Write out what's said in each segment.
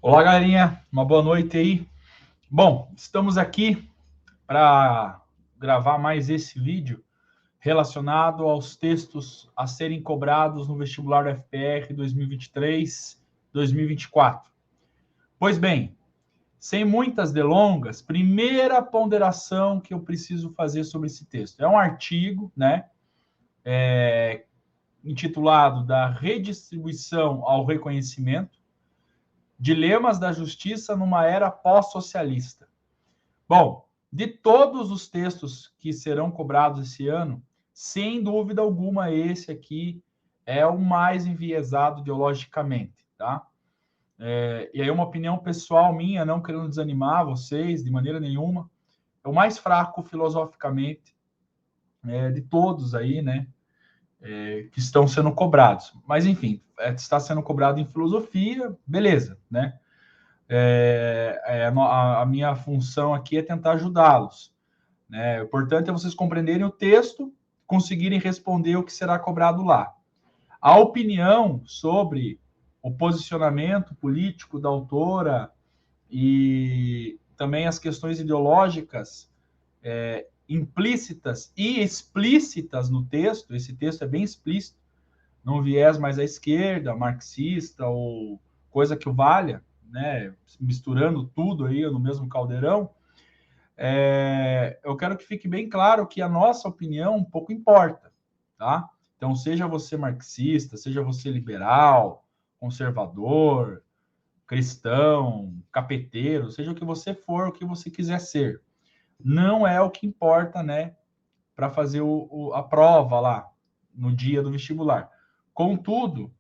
Olá, galerinha, uma boa noite aí. Bom, estamos aqui para gravar mais esse vídeo relacionado aos textos a serem cobrados no vestibular do FPR 2023-2024. Pois bem, sem muitas delongas, primeira ponderação que eu preciso fazer sobre esse texto. É um artigo, né, intitulado Da Redistribuição ao Reconhecimento, Dilemas da Justiça numa Era Pós-Socialista. Bom, de todos os textos que serão cobrados esse ano, sem dúvida alguma, esse aqui é o mais enviesado ideologicamente, tá? E aí uma opinião pessoal minha, não querendo desanimar vocês de maneira nenhuma, é o mais fraco filosoficamente de todos aí, né? Que estão sendo cobrados. Mas, enfim, está sendo cobrado em filosofia, beleza, né? A minha função aqui é tentar ajudá-los. O importante é vocês compreenderem o texto, conseguirem responder o que será cobrado lá. A opinião sobre o posicionamento político da autora e também as questões ideológicas implícitas e explícitas no texto, esse texto é bem explícito, não viés mais à esquerda, marxista ou coisa que o valha, né, misturando tudo aí no mesmo caldeirão. Eu quero que fique bem claro que a nossa opinião um pouco importa, tá? Então, seja você marxista, seja você liberal, conservador, cristão, capeteiro, seja o que você for, o que você quiser ser, não é o que importa, né, para fazer a prova lá no dia do vestibular. Contudo,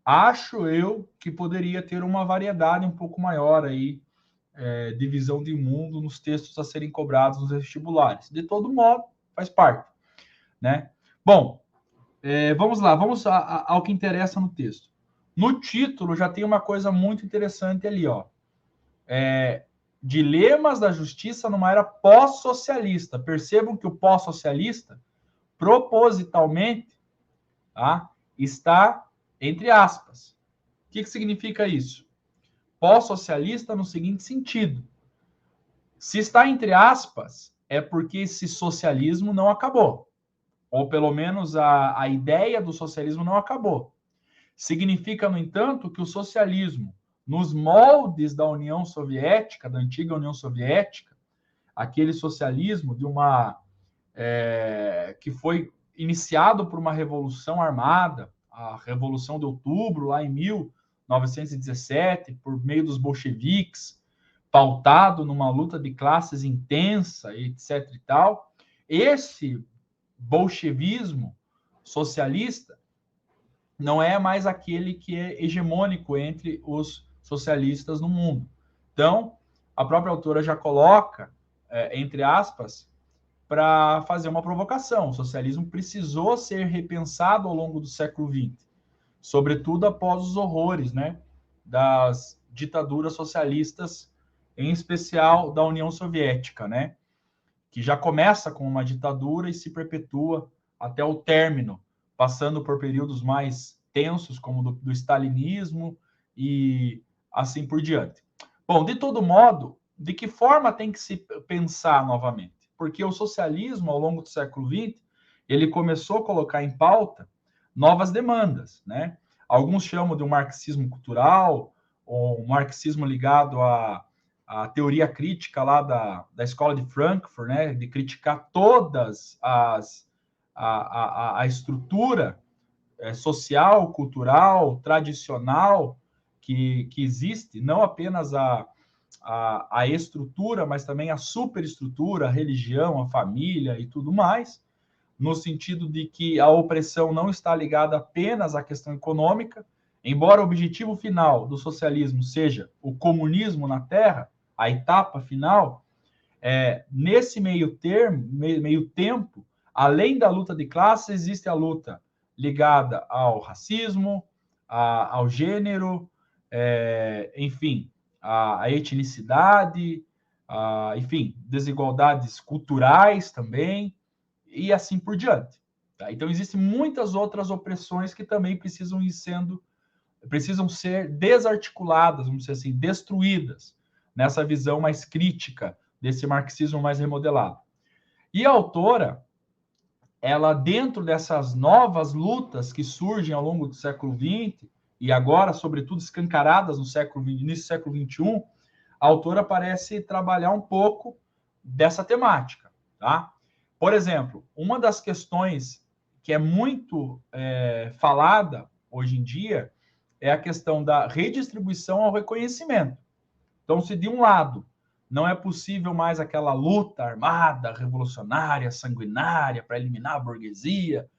acho eu que poderia ter uma variedade um pouco maior aí de visão de mundo nos textos a serem cobrados nos vestibulares. De todo modo, faz parte, né? Bom, vamos lá, vamos ao que interessa no texto. No título já tem uma coisa muito interessante ali, ó. Dilemas da justiça numa era pós-socialista. Percebam que o pós-socialista, propositalmente, tá, está entre aspas. O que significa isso? Pós-socialista no seguinte sentido: se está entre aspas, é porque esse socialismo não acabou. Ou pelo menos a ideia do socialismo não acabou. Significa, no entanto, que o socialismo, nos moldes da União Soviética, da antiga União Soviética, aquele socialismo de que foi iniciado por uma revolução armada, a Revolução de Outubro, lá em 1917, por meio dos bolcheviques, pautado numa luta de classes intensa, etc. e tal. Esse bolchevismo socialista não é mais aquele que é hegemônico entre os socialistas no mundo. Então, a própria autora já coloca, entre aspas, para fazer uma provocação. O socialismo precisou ser repensado ao longo do século XX, sobretudo após os horrores, né, das ditaduras socialistas, em especial da União Soviética, né, que já começa com uma ditadura e se perpetua até o término, passando por períodos mais tensos, como do stalinismo e assim por diante. Bom, de todo modo, de que forma tem que se pensar novamente? Porque o socialismo, ao longo do século XX, ele começou a colocar em pauta novas demandas, né? Alguns chamam de um marxismo cultural, ou um marxismo ligado a teoria crítica lá da escola de Frankfurt, né, de criticar todas a estrutura social, cultural, tradicional que existe, não apenas a estrutura, mas também a superestrutura, a religião, a família e tudo mais, no sentido de que a opressão não está ligada apenas à questão econômica, embora o objetivo final do socialismo seja o comunismo na Terra, a etapa final, nesse meio tempo, além da luta de classes, existe a luta ligada ao racismo, ao gênero, enfim, à etnicidade, enfim, desigualdades culturais também, e assim por diante. Tá? Então, existem muitas outras opressões que também precisam ir sendo precisam ser desarticuladas, vamos dizer assim, destruídas, nessa visão mais crítica desse marxismo mais remodelado. E a autora, ela, dentro dessas novas lutas que surgem ao longo do século XX, e agora, sobretudo, escancaradas no início do século XXI, a autora parece trabalhar um pouco dessa temática, tá? Por exemplo, uma das questões que é muito falada hoje em dia é a questão da redistribuição ao reconhecimento. Então, se de um lado não é possível mais aquela luta armada, revolucionária, sanguinária para eliminar a burguesia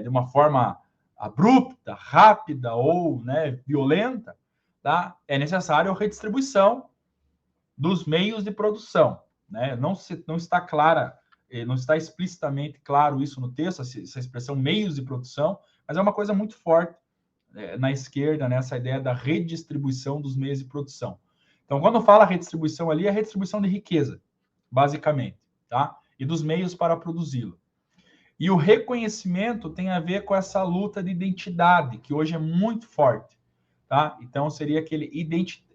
de uma forma abrupta, rápida ou violenta, tá? É necessário a redistribuição dos meios de produção, né? Não está clara, não está explicitamente claro isso no texto, essa expressão meios de produção, mas é uma coisa muito forte na esquerda, nessa ideia da redistribuição dos meios de produção. Então, quando fala redistribuição ali, é redistribuição de riqueza, basicamente, tá? E dos meios para produzi-la. E o reconhecimento tem a ver com essa luta de identidade, que hoje é muito forte, tá? Então, seria aquele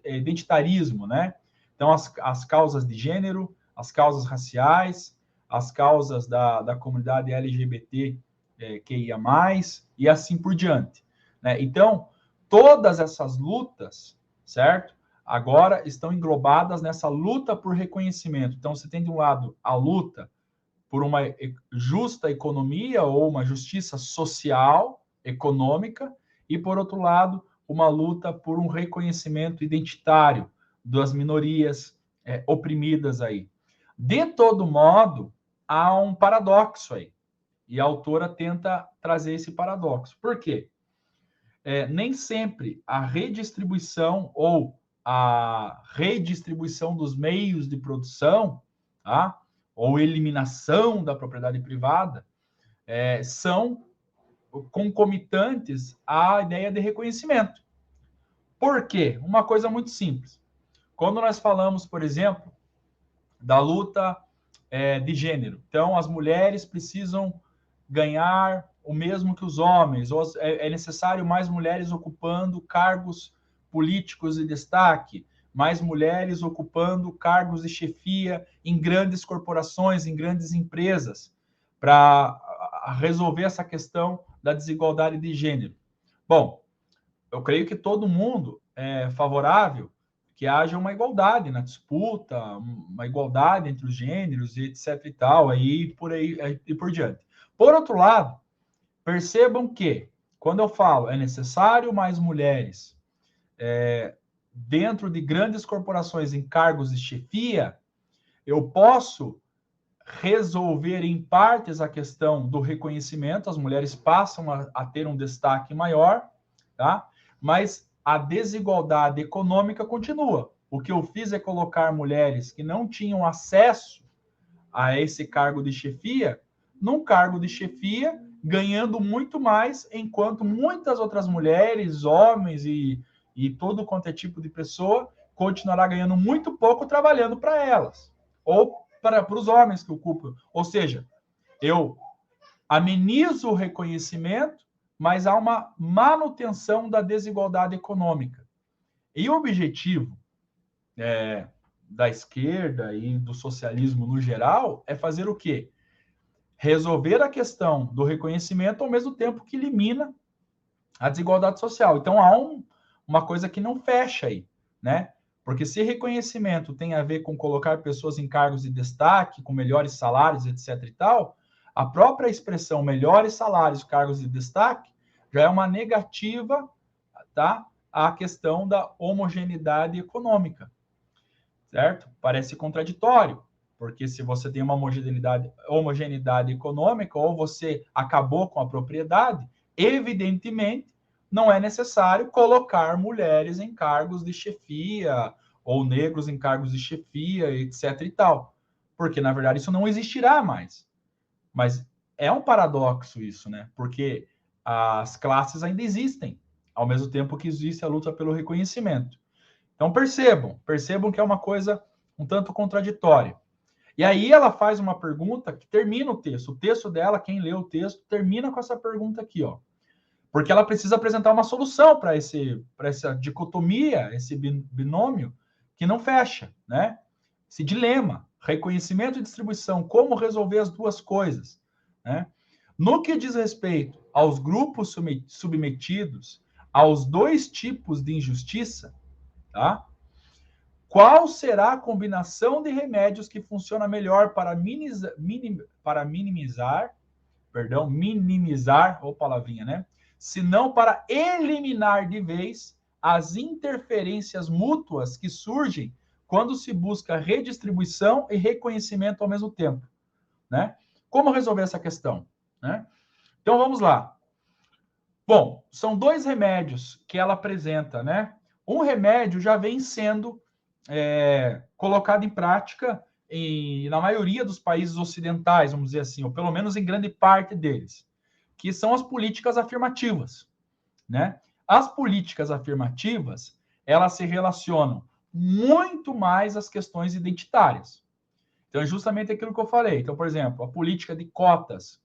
identitarismo, né? Então, as causas de gênero, as causas raciais, as causas da comunidade LGBT QIA+, e assim por diante, né? Então, todas essas lutas, certo? Agora estão englobadas nessa luta por reconhecimento. Então, você tem de um lado a luta por uma justa economia ou uma justiça social, econômica, e, por outro lado, uma luta por um reconhecimento identitário das minorias oprimidas aí. De todo modo, há um paradoxo aí, e a autora tenta trazer esse paradoxo. Por quê? Nem sempre a redistribuição ou a redistribuição dos meios de produção, tá? Ou eliminação da propriedade privada, são concomitantes à ideia de reconhecimento. Por quê? Uma coisa muito simples. Quando nós falamos, por exemplo, da luta de gênero, então as mulheres precisam ganhar o mesmo que os homens, ou é necessário mais mulheres ocupando cargos políticos de destaque, mais mulheres ocupando cargos de chefia em grandes corporações, em grandes empresas, para resolver essa questão da desigualdade de gênero. Bom, eu creio que todo mundo é favorável que haja uma igualdade na disputa, uma igualdade entre os gêneros, etc e tal, aí por diante. Por outro lado, percebam que, quando eu falo é necessário mais mulheres dentro de grandes corporações em cargos de chefia, eu posso resolver em partes a questão do reconhecimento, as mulheres passam a ter um destaque maior, tá? Mas a desigualdade econômica continua. O que eu fiz é colocar mulheres que não tinham acesso a esse cargo de chefia, num cargo de chefia, ganhando muito mais, enquanto muitas outras mulheres, homens e todo quanto é tipo de pessoa continuará ganhando muito pouco trabalhando para elas, ou para os homens que ocupam. Ou seja, eu amenizo o reconhecimento, mas há uma manutenção da desigualdade econômica. E o objetivo da esquerda e do socialismo no geral é fazer o quê? Resolver a questão do reconhecimento ao mesmo tempo que elimina a desigualdade social. Então, há uma coisa que não fecha aí, né? Porque se reconhecimento tem a ver com colocar pessoas em cargos de destaque, com melhores salários, etc e tal, a própria expressão melhores salários, cargos de destaque, já é uma negativa, tá? À questão da homogeneidade econômica, certo? Parece contraditório, porque se você tem uma homogeneidade econômica, ou você acabou com a propriedade, evidentemente não é necessário colocar mulheres em cargos de chefia, ou negros em cargos de chefia, etc e tal. Porque, na verdade, isso não existirá mais. Mas é um paradoxo isso, né? Porque as classes ainda existem, ao mesmo tempo que existe a luta pelo reconhecimento. Então, percebam que é uma coisa um tanto contraditória. E aí ela faz uma pergunta que termina o texto. O texto dela, quem lê o texto, termina com essa pergunta aqui, ó. porque ela precisa apresentar uma solução para essa dicotomia, esse binômio que não fecha, né? Esse dilema, reconhecimento e distribuição, como resolver as duas coisas, né? No que diz respeito aos grupos submetidos aos dois tipos de injustiça, tá? Qual será a combinação de remédios que funciona melhor para minimizar, ou palavrinha, né? Se não para eliminar de vez as interferências mútuas que surgem quando se busca redistribuição e reconhecimento ao mesmo tempo, né? Como resolver essa questão, né? Então vamos lá. Bom, são dois remédios que ela apresenta, né? Um remédio já vem sendo colocado em prática na maioria dos países ocidentais, vamos dizer assim, ou pelo menos em grande parte deles, que são as políticas afirmativas, né? As políticas afirmativas, elas se relacionam muito mais às questões identitárias. Então, é justamente aquilo que eu falei. Então, por exemplo, a política de cotas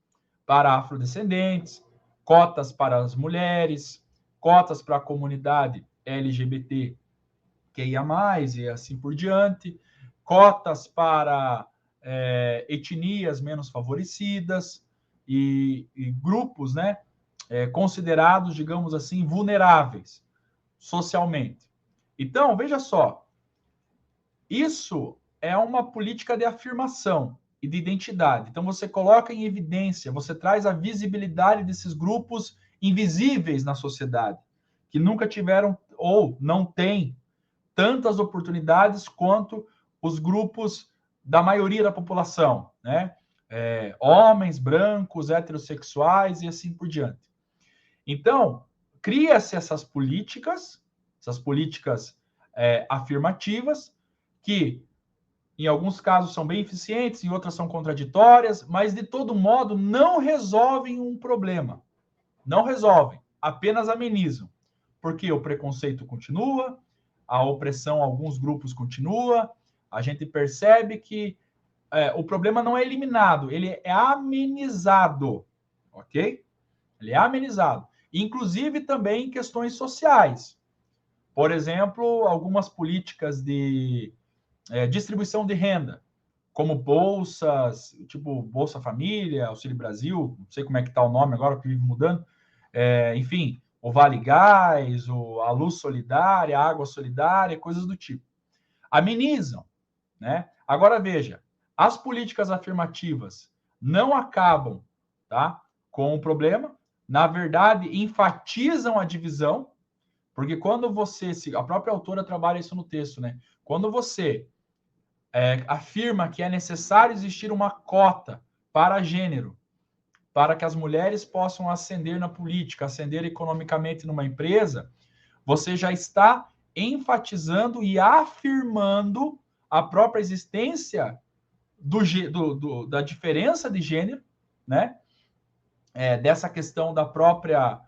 para afrodescendentes, cotas para as mulheres, cotas para a comunidade LGBT, que ia mais e assim por diante, cotas para etnias menos favorecidas e grupos, né, considerados, digamos assim, vulneráveis socialmente. Então, veja só, isso é uma política de afirmação e de identidade. Então, você coloca em evidência, você traz a visibilidade desses grupos invisíveis na sociedade, que nunca tiveram ou não têm tantas oportunidades quanto os grupos da maioria da população, né? Homens, brancos, heterossexuais e assim por diante. Então, cria-se essas políticas afirmativas, que em alguns casos são bem eficientes, em outras são contraditórias, mas de todo modo não resolvem um problema. Não resolvem, apenas amenizam. Porque o preconceito continua, a opressão a alguns grupos continua, a gente percebe que o problema não é eliminado, ele é amenizado, ok? Ele é amenizado. Inclusive também em questões sociais. Por exemplo, algumas políticas de distribuição de renda, como bolsas, tipo Bolsa Família, Auxílio Brasil, não sei como é que está o nome agora, porque vive mudando, enfim, o Vale Gás, a Luz Solidária, a Água Solidária, coisas do tipo. Amenizam, né? Agora veja, as políticas afirmativas não acabam, tá, com o problema, na verdade, enfatizam a divisão, porque quando você, a própria autora trabalha isso no texto, né? Quando você afirma que é necessário existir uma cota para gênero, para que as mulheres possam ascender na política, ascender economicamente numa empresa, você já está enfatizando e afirmando a própria existência da diferença de gênero, né? Dessa questão da própria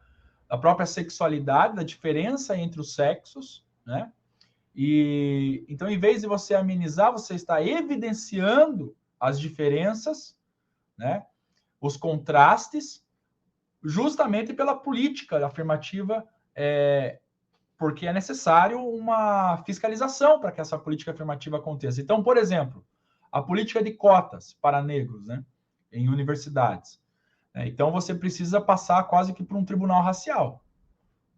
sexualidade, da diferença entre os sexos, né? E então, em vez de você amenizar, você está evidenciando as diferenças, né? Os contrastes, justamente pela política afirmativa, porque é necessário uma fiscalização para que essa política afirmativa aconteça. Então, por exemplo, a política de cotas para negros, né, em universidades. Então, você precisa passar quase que por um tribunal racial,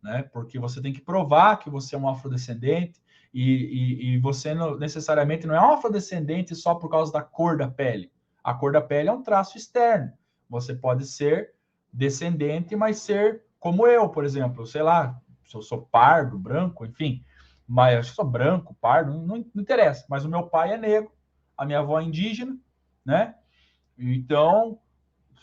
né, porque você tem que provar que você é um afrodescendente e você necessariamente não é um afrodescendente só por causa da cor da pele. A cor da pele é um traço externo. Você pode ser descendente, mas ser como eu, por exemplo, sei lá, se eu sou pardo, branco, enfim, mas eu sou branco, pardo, não interessa. Mas o meu pai é negro, a minha avó é indígena, né? Então,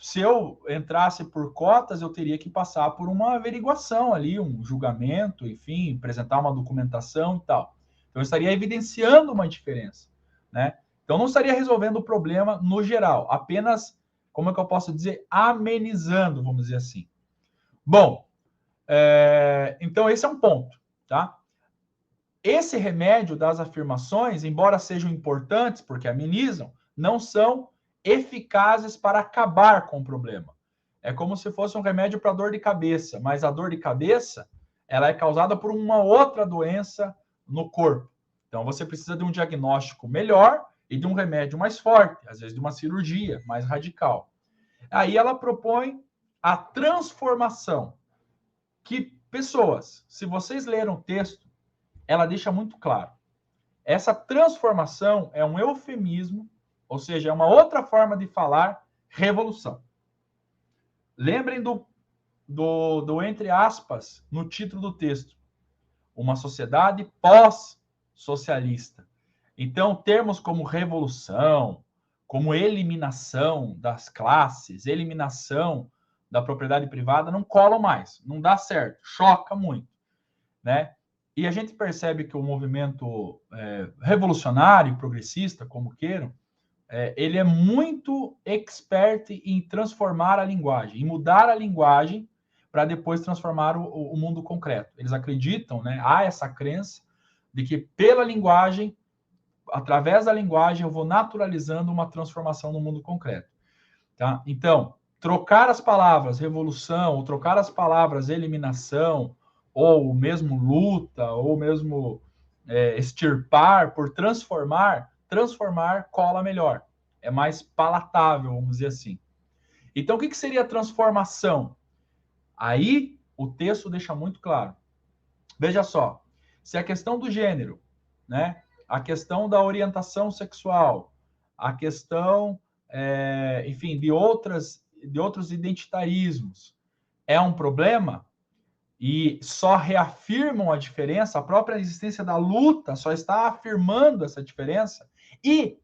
se eu entrasse por cotas, eu teria que passar por uma averiguação ali, um julgamento, enfim, apresentar uma documentação e tal. Então, eu estaria evidenciando uma diferença, né? Então, não estaria resolvendo o problema no geral, apenas, como é que eu posso dizer, amenizando, vamos dizer assim. Bom, então esse é um ponto, tá? Esse remédio das afirmações, embora sejam importantes, porque amenizam, não são eficazes para acabar com o problema. é como se fosse um remédio para dor de cabeça, mas a dor de cabeça, ela é causada por uma outra doença no corpo. Então, você precisa de um diagnóstico melhor e de um remédio mais forte, às vezes de uma cirurgia mais radical. Aí ela propõe a transformação, que, pessoas, se vocês leram o texto, ela deixa muito claro. Essa transformação é um eufemismo, ou seja, é uma outra forma de falar revolução. Lembrem do entre aspas no título do texto. Uma sociedade pós-socialista. Então, termos como revolução, como eliminação das classes, eliminação da propriedade privada não colam mais, não dá certo, choca muito, né? E a gente percebe que o movimento revolucionário, progressista, como queiram, ele é muito expert em transformar a linguagem, em mudar a linguagem para depois transformar o mundo concreto. Eles acreditam, né? Há essa crença de que pela linguagem, através da linguagem, eu vou naturalizando uma transformação no mundo concreto. Tá? Então, trocar as palavras revolução, ou trocar as palavras eliminação, ou mesmo luta, ou mesmo extirpar por transformar cola melhor. É mais palatável, vamos dizer assim. Então, o que seria transformação? Aí, o texto deixa muito claro. Veja só, se a questão do gênero, né, a questão da orientação sexual, a questão, enfim, de outros identitarismos é um problema e só reafirmam a diferença, a própria existência da luta só está afirmando essa diferença, e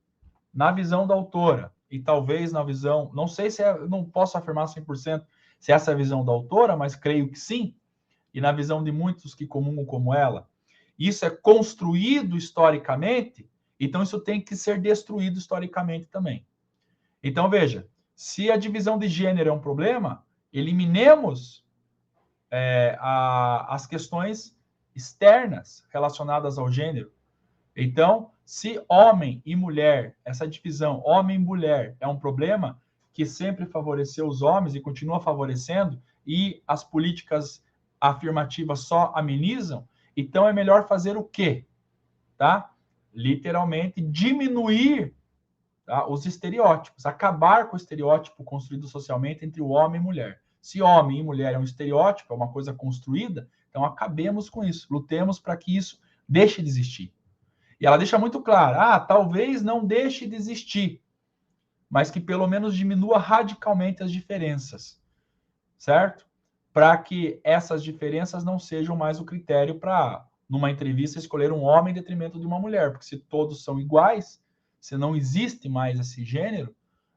na visão da autora, e talvez na visão, não sei se não posso afirmar 100% se essa é a visão da autora, mas creio que sim, e na visão de muitos que comungam como ela, isso é construído historicamente, então isso tem que ser destruído historicamente também. Então, veja, se a divisão de gênero é um problema, eliminemos as questões externas relacionadas ao gênero. Então, se homem e mulher, essa divisão homem e mulher é um problema que sempre favoreceu os homens e continua favorecendo, e as políticas afirmativas só amenizam, então é melhor fazer o quê? Tá? Literalmente diminuir, tá, os estereótipos, acabar com o estereótipo construído socialmente entre o homem e mulher. Se homem e mulher é um estereótipo, é uma coisa construída, então acabemos com isso, lutemos para que isso deixe de existir. E ela deixa muito claro, talvez não deixe de existir, mas que pelo menos diminua radicalmente as diferenças, certo? Para que essas diferenças não sejam mais o critério para, numa entrevista, escolher um homem em detrimento de uma mulher, porque se todos são iguais, se não existe mais esse gênero,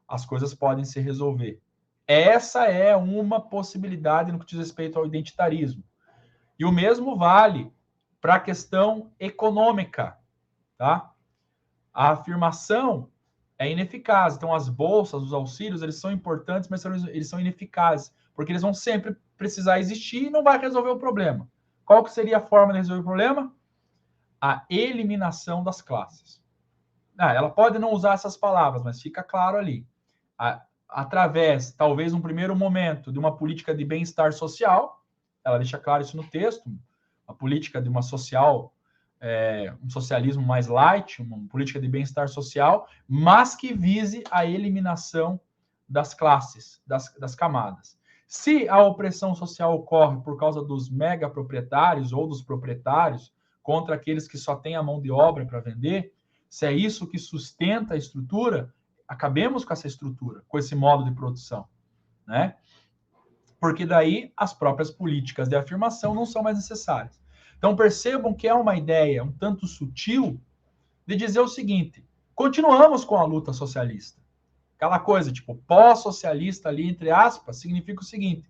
as coisas podem se resolver. Essa é uma possibilidade no que diz respeito ao identitarismo. E o mesmo vale para a questão econômica, tá? A afirmação é ineficaz. Então, as bolsas, os auxílios, eles são importantes, mas eles são ineficazes, porque eles vão sempre precisar existir e não vai resolver o problema. Qual que seria a forma de resolver o problema? A eliminação das classes. Ela pode não usar essas palavras, mas fica claro ali. Através, talvez, num primeiro momento, de uma política de bem-estar social, ela deixa claro isso no texto, a política de uma social, um socialismo mais light, uma política de bem-estar social, mas que vise a eliminação das classes, das camadas. Se a opressão social ocorre por causa dos megaproprietários ou dos proprietários contra aqueles que só têm a mão de obra para vender, se é isso que sustenta a estrutura, acabemos com essa estrutura, com esse modo de produção, né? Porque daí as próprias políticas de afirmação não são mais necessárias. Então percebam que é uma ideia um tanto sutil de dizer o seguinte: continuamos com a luta socialista. Aquela coisa, tipo, pós-socialista ali, entre aspas, significa o seguinte: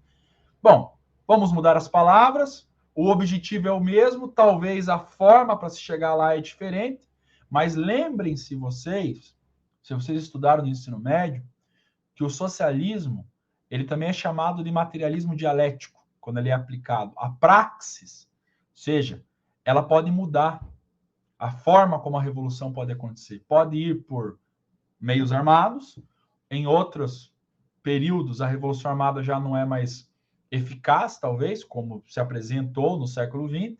bom, vamos mudar as palavras, o objetivo é o mesmo, talvez a forma para se chegar lá é diferente, mas lembrem-se vocês, se vocês estudaram no ensino médio, que o socialismo, ele também é chamado de materialismo dialético, quando ele é aplicado. A praxis, ou seja, ela pode mudar. A forma como a revolução pode acontecer. Pode ir por meios armados, em outros períodos a Revolução Armada já não é mais eficaz, talvez, como se apresentou no século XX.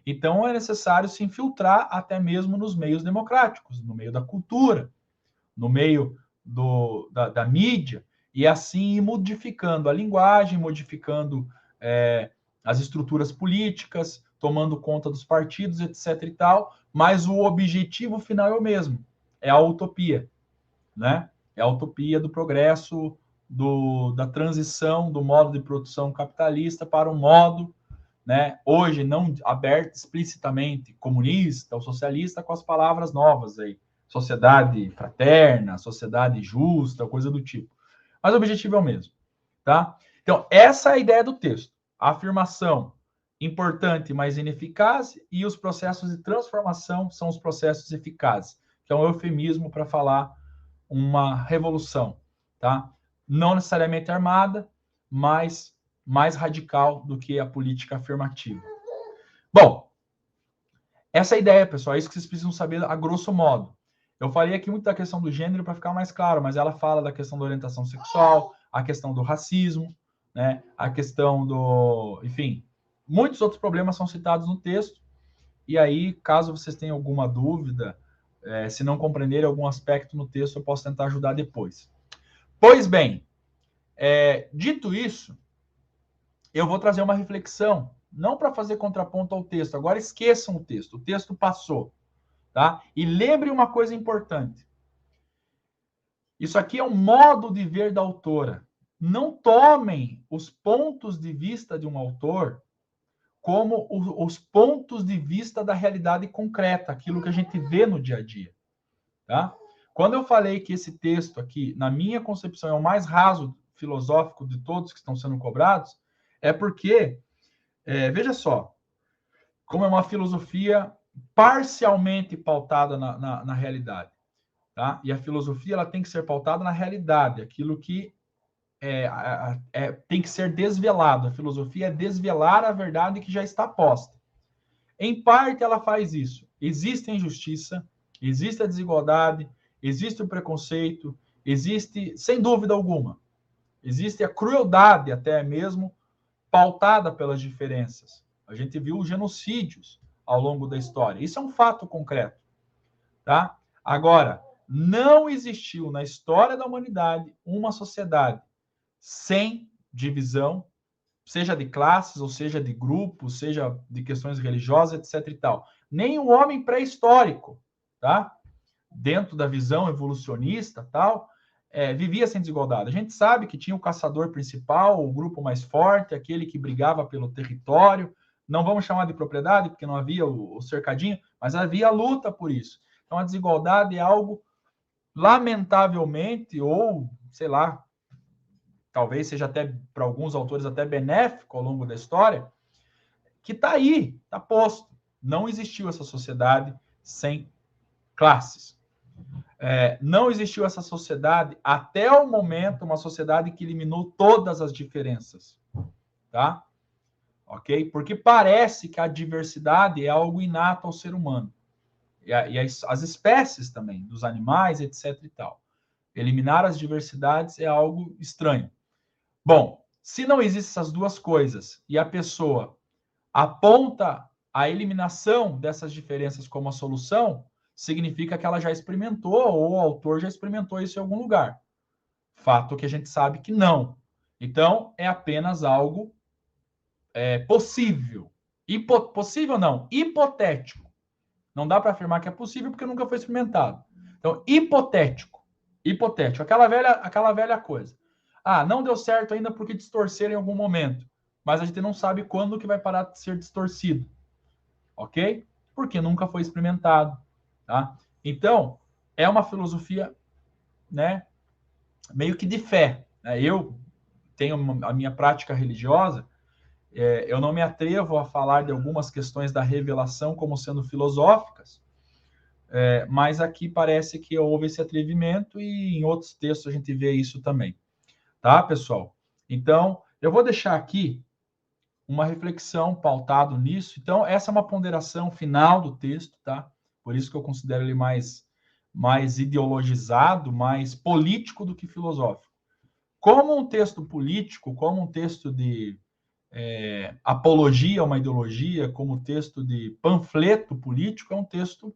Então, é necessário se infiltrar até mesmo nos meios democráticos, no meio da cultura, no meio da mídia, e assim ir modificando a linguagem, modificando as estruturas políticas, tomando conta dos partidos, etc. e tal, mas o objetivo final é o mesmo, é a utopia, né? É a utopia do progresso, da transição do modo de produção capitalista para um modo, né, hoje não aberto explicitamente comunista ou socialista, com as palavras novas aí, sociedade fraterna, sociedade justa, coisa do tipo. Mas o objetivo é o mesmo, tá? Então, essa é a ideia do texto. A afirmação importante, mas ineficaz, e os processos de transformação são os processos eficazes, que é um eufemismo para falar uma revolução, tá? Não necessariamente armada, mas mais radical do que a política afirmativa. Bom, essa é a ideia, pessoal, é isso que vocês precisam saber a grosso modo. Eu falei aqui muito da questão do gênero para ficar mais claro, mas ela fala da questão da orientação sexual, a questão do racismo, né? A questão do... Enfim, muitos outros problemas são citados no texto, e aí, caso vocês tenham alguma dúvida, se não compreenderem algum aspecto no texto, eu posso tentar ajudar depois. Pois bem, dito isso, eu vou trazer uma reflexão, não para fazer contraponto ao texto, agora esqueçam o texto passou, tá? E lembre uma coisa importante. Isso aqui é um modo de ver da autora. Não tomem os pontos de vista de um autor como os pontos de vista da realidade concreta, aquilo que a gente vê no dia a dia, tá? Quando eu falei que esse texto aqui, na minha concepção, é o mais raso filosófico de todos que estão sendo cobrados, é porque, veja só, como é uma filosofia parcialmente pautada na realidade, tá? E a filosofia ela tem que ser pautada na realidade, aquilo que tem que ser desvelado. A filosofia é desvelar a verdade que já está posta. Em parte, ela faz isso. Existe a injustiça, existe a desigualdade, existe o preconceito, existe, sem dúvida alguma, existe a crueldade até mesmo pautada pelas diferenças. A gente viu genocídios ao longo da história. Isso é um fato concreto, tá? Agora, não existiu na história da humanidade uma sociedade sem divisão, seja de classes, ou seja de grupos, seja de questões religiosas, etc. e tal. Nem o homem pré-histórico, tá? Dentro da visão evolucionista, tal, vivia sem desigualdade. A gente sabe que tinha o caçador principal, o grupo mais forte, aquele que brigava pelo território. Não vamos chamar de propriedade, porque não havia o cercadinho, mas havia a luta por isso. Então, a desigualdade é algo, lamentavelmente, ou, sei lá, talvez seja até, para alguns autores, até benéfico ao longo da história, que está aí, está posto. Não existiu essa sociedade sem classes. Não existiu essa sociedade até o momento, uma sociedade que eliminou todas as diferenças, tá? Ok? Porque parece que a diversidade é algo inato ao ser humano. E as espécies também, dos animais, etc. e tal. Eliminar as diversidades é algo estranho. Bom, se não existem essas duas coisas e a pessoa aponta a eliminação dessas diferenças como a solução, significa que ela já experimentou, ou o autor já experimentou isso em algum lugar. Fato que a gente sabe que não. Então, é apenas algo possível. Possível não, hipotético. Não dá para afirmar que é possível porque nunca foi experimentado. Então, hipotético. Hipotético. Aquela velha coisa. Ah, não deu certo ainda porque distorceram em algum momento. Mas a gente não sabe quando que vai parar de ser distorcido. Ok? Porque nunca foi experimentado. Tá? Então, é uma filosofia, né, meio que de fé. Né? Eu tenho a minha prática religiosa, eu não me atrevo a falar de algumas questões da revelação como sendo filosóficas, mas aqui parece que houve esse atrevimento e em outros textos a gente vê isso também. Tá, pessoal? Então, eu vou deixar aqui uma reflexão pautado nisso. Então, essa é uma ponderação final do texto, tá? Por isso que eu considero ele mais ideologizado, mais político do que filosófico. como um texto político, como um texto de apologia a uma ideologia, como texto de panfleto político, é um texto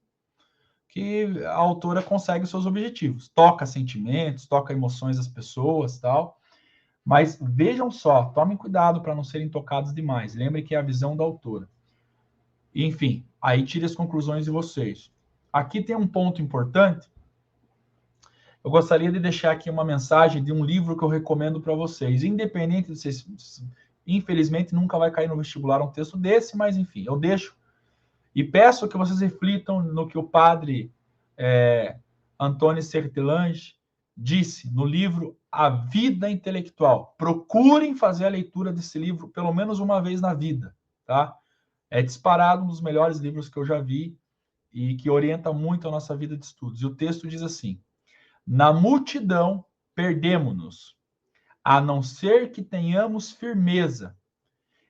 que a autora consegue os seus objetivos. Toca sentimentos, toca emoções das pessoas, tal. Mas vejam só, tomem cuidado para não serem tocados demais. Lembre que é a visão da autora. Enfim, aí tire as conclusões de vocês. Aqui tem um ponto importante. Eu gostaria de deixar aqui uma mensagem de um livro que eu recomendo para vocês. Independente de vocês, infelizmente, nunca vai cair no vestibular um texto desse, mas enfim, eu deixo. E peço que vocês reflitam no que o padre Antônio Sertelange disse no livro A Vida Intelectual. Procurem fazer a leitura desse livro pelo menos uma vez na vida, tá? É disparado um dos melhores livros que eu já vi e que orienta muito a nossa vida de estudos. E o texto diz assim: na multidão perdemo-nos, a não ser que tenhamos firmeza.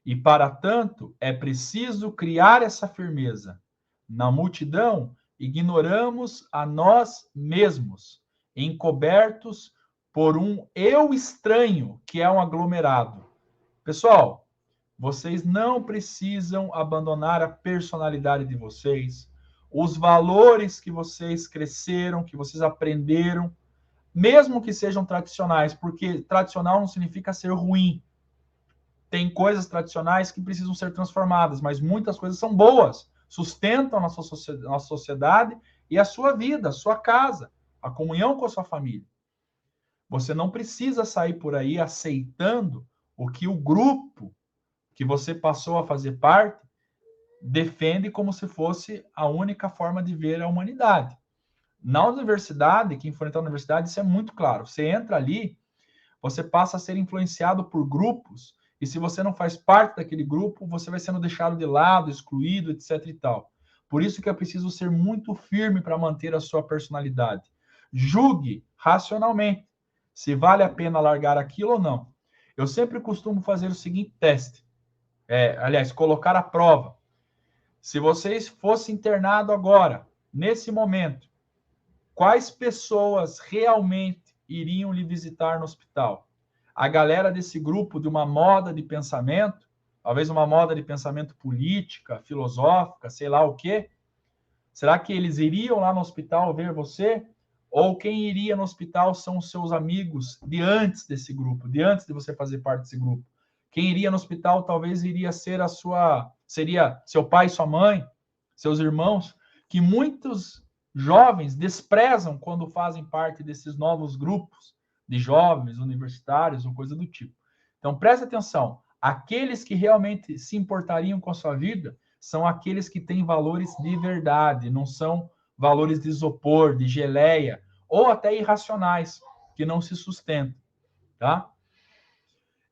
E, para tanto, é preciso criar essa firmeza. Na multidão, ignoramos a nós mesmos, encobertos por um eu estranho, que é um aglomerado. Pessoal, vocês não precisam abandonar a personalidade de vocês, os valores que vocês cresceram, que vocês aprenderam, mesmo que sejam tradicionais, porque tradicional não significa ser ruim. Tem coisas tradicionais que precisam ser transformadas, mas muitas coisas são boas, sustentam a nossa sociedade e a sua vida, a sua casa, a comunhão com a sua família. Você não precisa sair por aí aceitando o que o grupo que você passou a fazer parte defende como se fosse a única forma de ver a humanidade. Na universidade, quem for entrar na universidade, isso é muito claro. Você entra ali, você passa a ser influenciado por grupos, e se você não faz parte daquele grupo, você vai sendo deixado de lado, excluído, etc e tal. Por isso que é preciso ser muito firme para manter a sua personalidade. Julgue racionalmente se vale a pena largar aquilo ou não. Eu sempre costumo fazer o seguinte teste. Aliás, colocar à prova. Se vocês fossem internado agora, nesse momento, quais pessoas realmente iriam lhe visitar no hospital? A galera desse grupo de uma moda de pensamento, talvez uma moda de pensamento política, filosófica, sei lá o quê? Será que eles iriam lá no hospital ver você? Ou quem iria no hospital são os seus amigos de antes desse grupo, de antes de você fazer parte desse grupo? Quem iria no hospital talvez iria ser seria seu pai, sua mãe, seus irmãos, que muitos jovens desprezam quando fazem parte desses novos grupos de jovens, universitários ou coisa do tipo. Então, preste atenção. Aqueles que realmente se importariam com a sua vida são aqueles que têm valores de verdade, não são valores de isopor, de geleia, ou até irracionais, que não se sustentam, tá?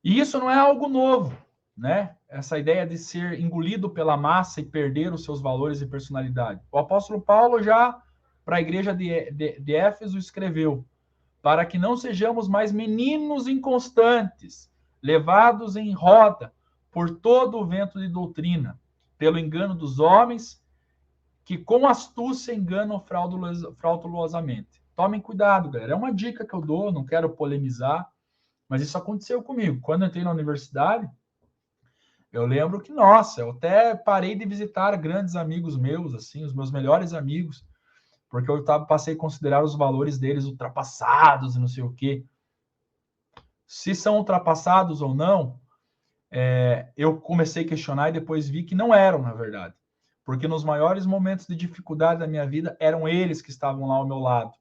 E isso não é algo novo, né? Essa ideia de ser engolido pela massa e perder os seus valores e personalidade. O apóstolo Paulo já, para a igreja de Éfeso, escreveu: para que não sejamos mais meninos inconstantes, levados em roda por todo o vento de doutrina, pelo engano dos homens, que com astúcia enganam fraudulosamente. Tomem cuidado, galera. É uma dica que eu dou, não quero polemizar, mas isso aconteceu comigo. Quando eu entrei na universidade, eu lembro que, nossa, eu até parei de visitar grandes amigos meus, assim, os meus melhores amigos, porque eu passei a considerar os valores deles ultrapassados e não sei o quê. Se são ultrapassados ou não, eu comecei a questionar e depois vi que não eram, na verdade. Porque nos maiores momentos de dificuldade da minha vida, eram eles que estavam lá ao meu lado.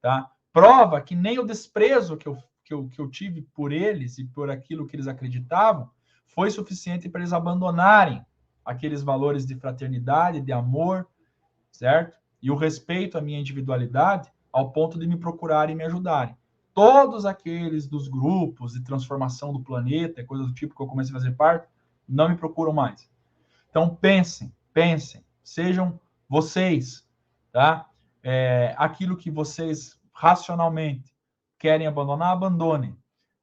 Tá? Prova que nem o desprezo que eu tive por eles e por aquilo que eles acreditavam foi suficiente para eles abandonarem aqueles valores de fraternidade, de amor, certo? E o respeito à minha individualidade, ao ponto de me procurarem e me ajudarem. Todos aqueles dos grupos de transformação do planeta, coisa do tipo que eu comecei a fazer parte, não me procuram mais. Então, pensem, sejam vocês, tá? Aquilo que vocês racionalmente querem abandonar, abandonem.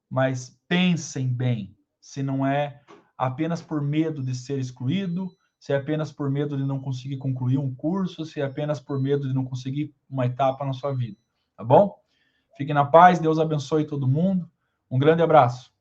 Mas pensem bem, se não é apenas por medo de ser excluído, se é apenas por medo de não conseguir concluir um curso, se é apenas por medo de não conseguir uma etapa na sua vida, tá bom? Fiquem na paz, Deus abençoe todo mundo. Um grande abraço.